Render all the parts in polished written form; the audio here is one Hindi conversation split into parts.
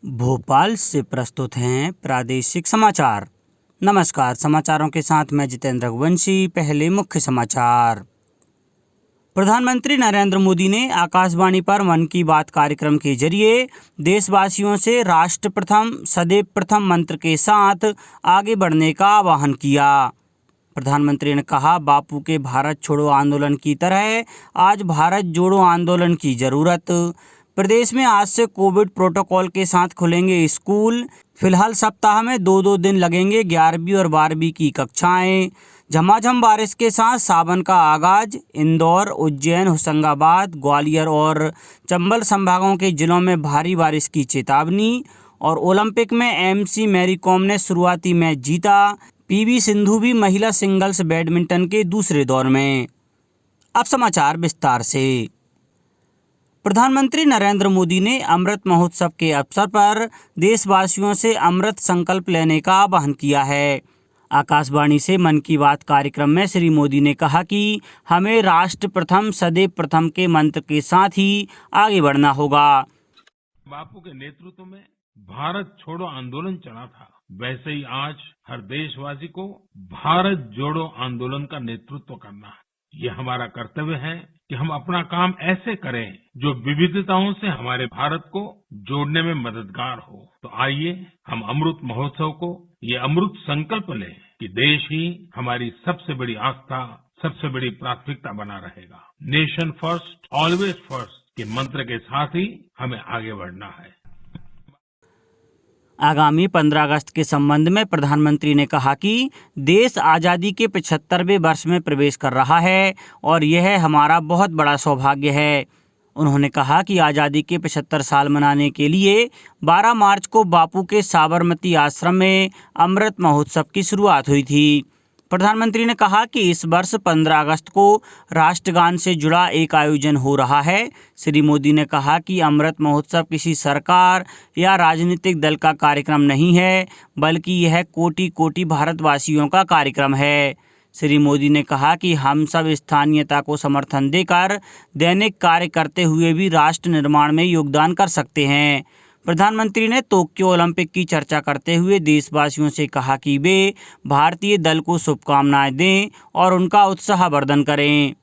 भोपाल से प्रस्तुत हैं प्रादेशिक समाचार। नमस्कार, समाचारों के साथ मैं जितेंद्र रघुवंशी। पहले मुख्य समाचार। प्रधानमंत्री नरेंद्र मोदी ने आकाशवाणी पर मन की बात कार्यक्रम के जरिए देशवासियों से राष्ट्र प्रथम सदैव प्रथम मंत्र के साथ आगे बढ़ने का आह्वान किया। प्रधानमंत्री ने कहा, बापू के भारत छोड़ो आंदोलन की तरह आज भारत जोड़ो आंदोलन की जरूरत। प्रदेश में आज से कोविड प्रोटोकॉल के साथ खुलेंगे स्कूल। फिलहाल सप्ताह में 2-2 दिन लगेंगे 11वीं और 12वीं की कक्षाएं। झमाझम बारिश के साथ सावन का आगाज। इंदौर, उज्जैन, होशंगाबाद, ग्वालियर और चंबल संभागों के जिलों में भारी बारिश की चेतावनी। और ओलंपिक में एमसी मैरी कॉम ने शुरुआती मैच जीता। पीवी सिंधु भी महिला सिंगल्स बैडमिंटन के दूसरे दौर में। अब समाचार विस्तार से। प्रधानमंत्री नरेंद्र मोदी ने अमृत महोत्सव के अवसर पर देशवासियों से अमृत संकल्प लेने का आह्वान किया है। आकाशवाणी से मन की बात कार्यक्रम में श्री मोदी ने कहा कि हमें राष्ट्र प्रथम सदैव प्रथम के मंत्र के साथ ही आगे बढ़ना होगा। बापू के नेतृत्व में भारत छोड़ो आंदोलन चला था, वैसे ही आज हर देशवासी को भारत जोड़ो आंदोलन का नेतृत्व करना है। ये हमारा कर्तव्य है कि हम अपना काम ऐसे करें जो विविधताओं से हमारे भारत को जोड़ने में मददगार हो। तो आइए हम अमृत महोत्सव को ये अमृत संकल्प लें कि देश ही हमारी सबसे बड़ी आस्था, सबसे बड़ी प्राथमिकता बना रहेगा। नेशन फर्स्ट, ऑलवेज फर्स्ट के मंत्र के साथ ही हमें आगे बढ़ना है। आगामी 15 अगस्त के संबंध में प्रधानमंत्री ने कहा कि देश आज़ादी के 75वें वर्ष में प्रवेश कर रहा है और यह हमारा बहुत बड़ा सौभाग्य है। उन्होंने कहा कि आज़ादी के 75 साल मनाने के लिए 12 मार्च को बापू के साबरमती आश्रम में अमृत महोत्सव की शुरुआत हुई थी। प्रधानमंत्री ने कहा कि इस वर्ष 15 अगस्त को राष्ट्रगान से जुड़ा एक आयोजन हो रहा है। श्री मोदी ने कहा कि अमृत महोत्सव किसी सरकार या राजनीतिक दल का कार्यक्रम नहीं है, बल्कि यह कोटि कोटि भारतवासियों का कार्यक्रम है। श्री मोदी ने कहा कि हम सब स्थानीयता को समर्थन देकर दैनिक कार्य करते हुए भी राष्ट्र निर्माण में योगदान कर सकते हैं। प्रधानमंत्री ने टोक्यो ओलंपिक की चर्चा करते हुए देशवासियों से कहा कि वे भारतीय दल को शुभकामनाएं दें और उनका उत्साहवर्धन करें।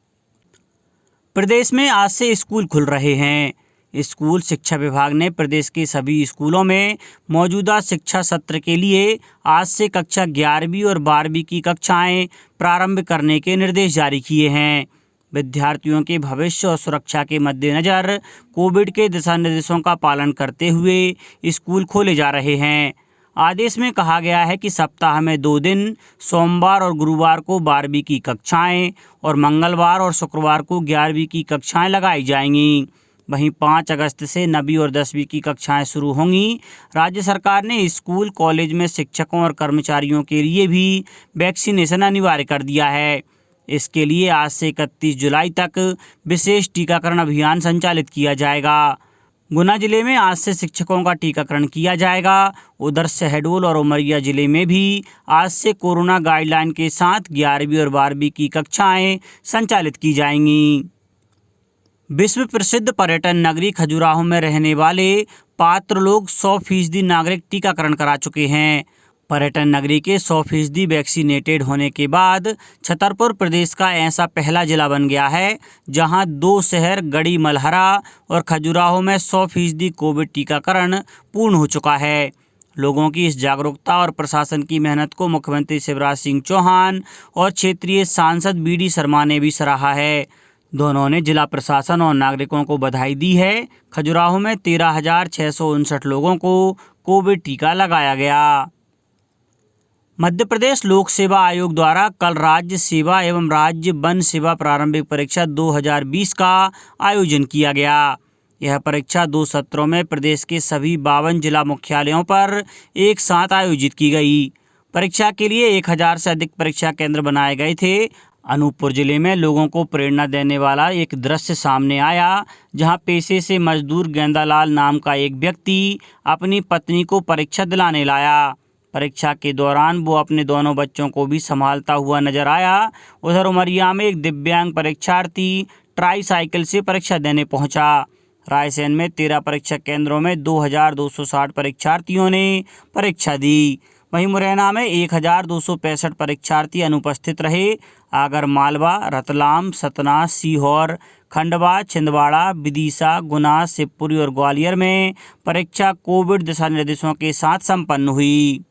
प्रदेश में आज से स्कूल खुल रहे हैं। स्कूल शिक्षा विभाग ने प्रदेश के सभी स्कूलों में मौजूदा शिक्षा सत्र के लिए आज से कक्षा 11वीं और 12वीं की कक्षाएं प्रारंभ करने के निर्देश जारी किए हैं। विद्यार्थियों के भविष्य और सुरक्षा के मद्देनजर कोविड के दिशा निर्देशों का पालन करते हुए स्कूल खोले जा रहे हैं। आदेश में कहा गया है कि सप्ताह में 2 दिन सोमवार और गुरुवार को 12वीं की कक्षाएं और मंगलवार और शुक्रवार को 11वीं की कक्षाएं लगाई जाएंगी। वहीं 5 अगस्त से 9वीं और 10वीं की कक्षाएं शुरू होंगी। राज्य सरकार ने स्कूल कॉलेज में शिक्षकों और कर्मचारियों के लिए भी वैक्सीनेशन अनिवार्य कर दिया है। इसके लिए आज से 31 जुलाई तक विशेष टीकाकरण अभियान संचालित किया जाएगा। गुना जिले में आज से शिक्षकों का टीकाकरण किया जाएगा। उधर शहडोल और उमरिया जिले में भी आज से कोरोना गाइडलाइन के साथ 11वीं और 12वीं की कक्षाएं संचालित की जाएंगी। विश्व प्रसिद्ध पर्यटन नगरी खजुराहो में रहने वाले पात्र लोग 100% नागरिक टीकाकरण करा चुके हैं। पर्यटन नगरी के 100% वैक्सीनेटेड होने के बाद छतरपुर प्रदेश का ऐसा पहला जिला बन गया है जहां 2 शहर गढ़ी मलहरा और खजुराहो में 100% कोविड टीकाकरण पूर्ण हो चुका है। लोगों की इस जागरूकता और प्रशासन की मेहनत को मुख्यमंत्री शिवराज सिंह चौहान और क्षेत्रीय सांसद बीडी शर्मा ने भी सराहा है। दोनों ने जिला प्रशासन और नागरिकों को बधाई दी है। खजुराहो में 13,659 लोगों को कोविड टीका लगाया गया। मध्य प्रदेश लोक सेवा आयोग द्वारा कल राज्य सेवा एवं राज्य वन सेवा प्रारंभिक परीक्षा 2020 का आयोजन किया गया। यह परीक्षा 2 सत्रों में प्रदेश के सभी 52 जिला मुख्यालयों पर एक साथ आयोजित की गई। परीक्षा के लिए 1000 से अधिक परीक्षा केंद्र बनाए गए थे। अनूपपुर जिले में लोगों को प्रेरणा देने वाला एक दृश्य सामने आया, जहां पेशे से मजदूर गेंदालाल नाम का एक व्यक्ति अपनी पत्नी को परीक्षा दिलाने लाया। परीक्षा के दौरान वो अपने दोनों बच्चों को भी संभालता हुआ नजर आया। उधर उमरिया में एक दिव्यांग परीक्षार्थी ट्राई साइकिल से परीक्षा देने पहुंचा। रायसेन में 13 परीक्षा केंद्रों में 2260 परीक्षार्थियों ने परीक्षा दी। वहीं मुरैना में 1265 परीक्षार्थी अनुपस्थित रहे। आगर मालवा, रतलाम, सतना, सीहोर, खंडवा, छिंदवाड़ा, विदिशा, गुना, शिवपुरी और ग्वालियर में परीक्षा कोविड दिशा निर्देशों के साथ संपन्न हुई।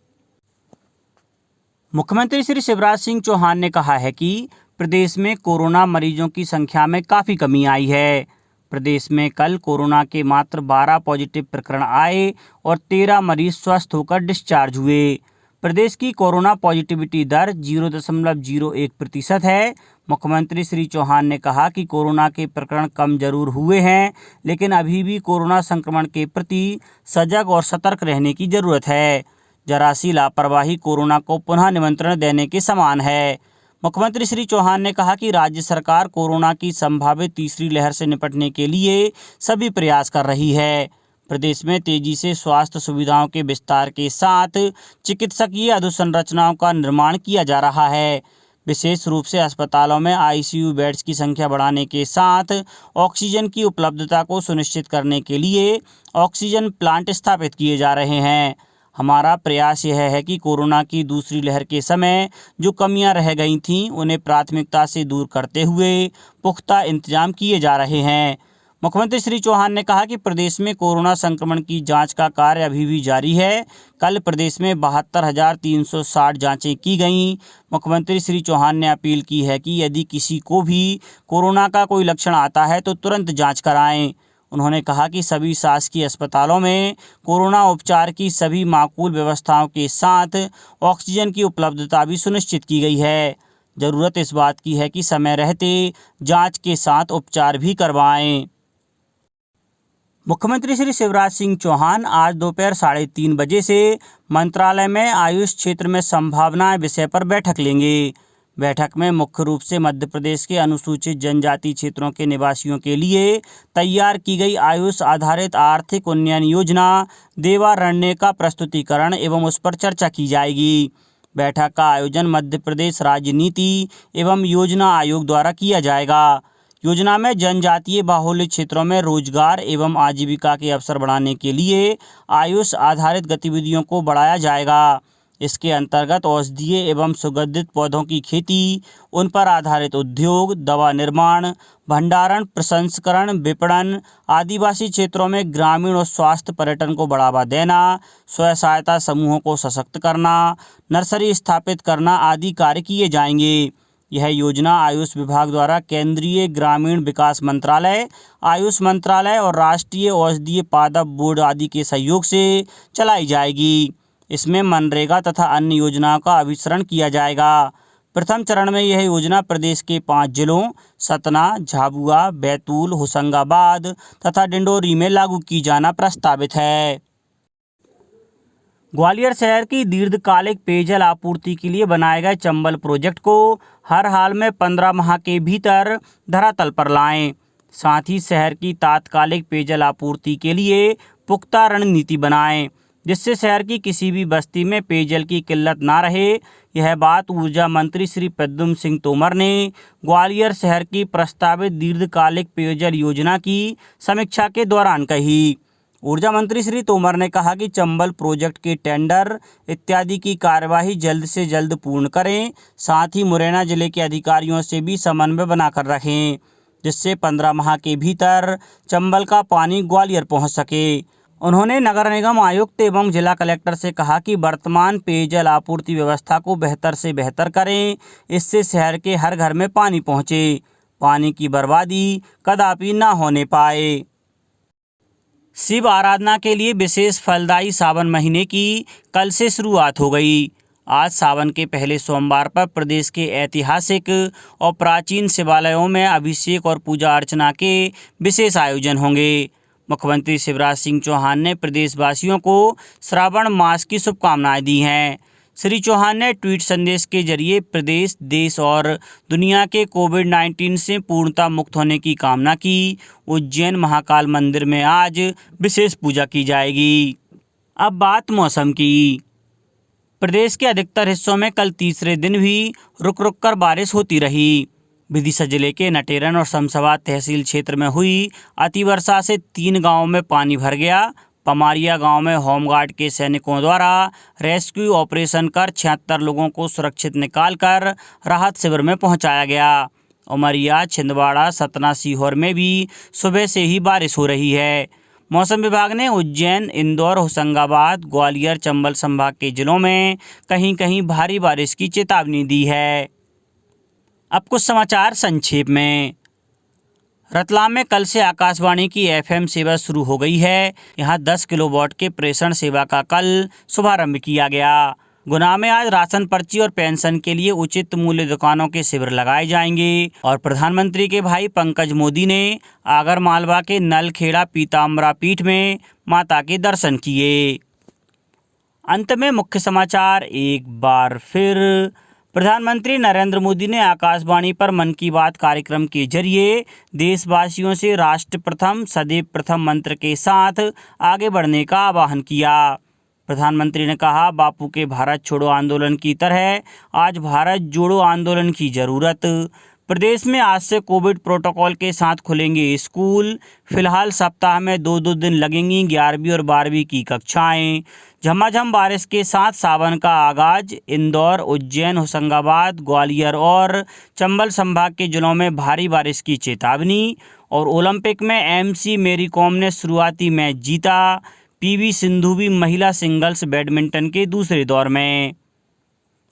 मुख्यमंत्री श्री शिवराज सिंह चौहान ने कहा है कि प्रदेश में कोरोना मरीजों की संख्या में काफ़ी कमी आई है। प्रदेश में कल कोरोना के मात्र 12 पॉजिटिव प्रकरण आए और 13 मरीज स्वस्थ होकर डिस्चार्ज हुए। प्रदेश की कोरोना पॉजिटिविटी दर 0.01% है। मुख्यमंत्री श्री चौहान ने कहा कि कोरोना के प्रकरण कम जरूर हुए हैं, लेकिन अभी भी कोरोना संक्रमण के प्रति सजग और सतर्क रहने की जरूरत है। जरा सी लापरवाही कोरोना को पुनः निमंत्रण देने के समान है। मुख्यमंत्री श्री चौहान ने कहा कि राज्य सरकार कोरोना की संभावित तीसरी लहर से निपटने के लिए सभी प्रयास कर रही है। प्रदेश में तेजी से स्वास्थ्य सुविधाओं के विस्तार के साथ चिकित्सकीय अधोसंरचनाओं का निर्माण किया जा रहा है। विशेष रूप से अस्पतालों में आईसीयू बेड्स की संख्या बढ़ाने के साथ ऑक्सीजन की उपलब्धता को सुनिश्चित करने के लिए ऑक्सीजन प्लांट स्थापित किए जा रहे हैं। हमारा प्रयास यह है कि कोरोना की दूसरी लहर के समय जो कमियां रह गई थीं, उन्हें प्राथमिकता से दूर करते हुए पुख्ता इंतजाम किए जा रहे हैं। मुख्यमंत्री श्री चौहान ने कहा कि प्रदेश में कोरोना संक्रमण की जांच का कार्य अभी भी जारी है। कल प्रदेश में 72,360 जांचें की गईं। मुख्यमंत्री श्री चौहान ने अपील की है कि यदि किसी को भी कोरोना का कोई लक्षण आता है तो तुरंत जांच कराएं। उन्होंने कहा कि सभी शासकीय अस्पतालों में कोरोना उपचार की सभी माकूल व्यवस्थाओं के साथ ऑक्सीजन की उपलब्धता भी सुनिश्चित की गई है। जरूरत इस बात की है कि समय रहते जांच के साथ उपचार भी करवाएं। मुख्यमंत्री श्री शिवराज सिंह चौहान आज दोपहर 3:30 बजे से मंत्रालय में आयुष क्षेत्र में संभावनाएं विषय पर बैठक लेंगे। बैठक में मुख्य रूप से मध्य प्रदेश के अनुसूचित जनजाति क्षेत्रों के निवासियों के लिए तैयार की गई आयुष आधारित आर्थिक उन्नयन योजना देवारण्य का प्रस्तुतिकरण एवं उस पर चर्चा की जाएगी। बैठक का आयोजन मध्य प्रदेश राज्य नीति एवं योजना आयोग द्वारा किया जाएगा। योजना में जनजातीय बाहुल्य क्षेत्रों में रोजगार एवं आजीविका के अवसर बढ़ाने के लिए आयुष आधारित गतिविधियों को बढ़ाया जाएगा। इसके अंतर्गत औषधीय एवं सुगंधित पौधों की खेती, उन पर आधारित उद्योग, दवा निर्माण, भंडारण, प्रसंस्करण, विपणन, आदिवासी क्षेत्रों में ग्रामीण और स्वास्थ्य पर्यटन को बढ़ावा देना, स्वयं सहायता समूहों को सशक्त करना, नर्सरी स्थापित करना आदि कार्य किए जाएंगे। यह योजना आयुष विभाग द्वारा केंद्रीय ग्रामीण विकास मंत्रालय, आयुष मंत्रालय और राष्ट्रीय औषधीय पादप बोर्ड आदि के सहयोग से चलाई जाएगी। इसमें मनरेगा तथा अन्य योजनाओं का अभिसरण किया जाएगा। प्रथम चरण में यह योजना प्रदेश के 5 जिलों सतना, झाबुआ, बैतूल, होशंगाबाद तथा डिंडोरी में लागू की जाना प्रस्तावित है। ग्वालियर शहर की दीर्घकालिक पेयजल आपूर्ति के लिए बनाए गए चंबल प्रोजेक्ट को हर हाल में 15 माह के भीतर धरातल पर लाएं। साथ ही शहर की तात्कालिक पेयजल आपूर्ति के लिए पुख्ता रणनीति बनाएं, जिससे शहर की किसी भी बस्ती में पेयजल की किल्लत ना रहे। यह बात ऊर्जा मंत्री श्री प्रद्युम्न सिंह तोमर ने ग्वालियर शहर की प्रस्तावित दीर्घकालिक पेयजल योजना की समीक्षा के दौरान कही। ऊर्जा मंत्री श्री तोमर ने कहा कि चंबल प्रोजेक्ट के टेंडर इत्यादि की कार्यवाही जल्द से जल्द पूर्ण करें। साथ ही मुरैना जिले के अधिकारियों से भी समन्वय बनाकर रखें, जिससे 15 माह के भीतर चंबल का पानी ग्वालियर पहुंच सके। उन्होंने नगर निगम आयुक्त एवं जिला कलेक्टर से कहा कि वर्तमान पेयजल आपूर्ति व्यवस्था को बेहतर से बेहतर करें, इससे शहर के हर घर में पानी पहुंचे, पानी की बर्बादी कदापि न होने पाए। शिव आराधना के लिए विशेष फलदायी सावन महीने की कल से शुरुआत हो गई। आज सावन के पहले सोमवार पर प्रदेश के ऐतिहासिक और प्राचीन शिवालयों में अभिषेक और पूजा अर्चना के विशेष आयोजन होंगे। मुख्यमंत्री शिवराज सिंह चौहान ने प्रदेशवासियों को श्रावण मास की शुभकामनाएं दी हैं। श्री चौहान ने ट्वीट संदेश के जरिए प्रदेश, देश और दुनिया के कोविड-19 से पूर्णतः मुक्त होने की कामना की। उज्जैन महाकाल मंदिर में आज विशेष पूजा की जाएगी। अब बात मौसम की। प्रदेश के अधिकतर हिस्सों में कल तीसरे दिन भी रुक रुक कर बारिश होती रही। विदिशा जिले के नटेरन और शमशाबाद तहसील क्षेत्र में हुई अतिवर्षा से 3 गांवों में पानी भर गया। पमारिया गांव में होमगार्ड के सैनिकों द्वारा रेस्क्यू ऑपरेशन कर 76 लोगों को सुरक्षित निकालकर राहत शिविर में पहुंचाया गया। उमरिया, छिंदवाड़ा, सतना, सीहोर में भी सुबह से ही बारिश हो रही है। मौसम विभाग ने उज्जैन, इंदौर, होशंगाबाद, ग्वालियर, चंबल संभाग के जिलों में कहीं कहीं भारी बारिश की चेतावनी दी है। अब कुछ समाचार संक्षेप में। रतलाम में कल से आकाशवाणी की FM सेवा शुरू हो गई है। यहां 10 किलोवाट के प्रेषण सेवा का कल शुभारंभ किया गया। गुना में आज राशन पर्ची और पेंशन के लिए उचित मूल्य दुकानों के शिविर लगाए जाएंगे। और प्रधानमंत्री के भाई पंकज मोदी ने आगर मालवा के नलखेड़ा पीताम्बरा पीठ में माता के दर्शन किए। अंत में मुख्य समाचार एक बार फिर। प्रधानमंत्री नरेंद्र मोदी ने आकाशवाणी पर मन की बात कार्यक्रम के जरिए देशवासियों से राष्ट्र प्रथम, सदैव प्रथम मंत्र के साथ आगे बढ़ने का आह्वान किया। प्रधानमंत्री ने कहा, बापू के भारत छोड़ो आंदोलन की तरह आज भारत जोड़ो आंदोलन की जरूरत। प्रदेश में आज से कोविड प्रोटोकॉल के साथ खुलेंगे स्कूल। फिलहाल सप्ताह में 2-2 दिन लगेंगी 11वीं और 12वीं की कक्षाएं। झमाझम बारिश के साथ सावन का आगाज। इंदौर, उज्जैन, होशंगाबाद, ग्वालियर और चंबल संभाग के जिलों में भारी बारिश की चेतावनी। और ओलंपिक में MC मेरी कॉम ने शुरुआती मैच जीता। PV सिंधु भी महिला सिंगल्स बैडमिंटन के दूसरे दौर में।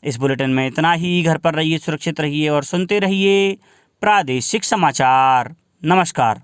इस बुलेटिन में इतना ही। घर पर रहिए, सुरक्षित रहिए और सुनते रहिए प्रादेशिक समाचार। नमस्कार।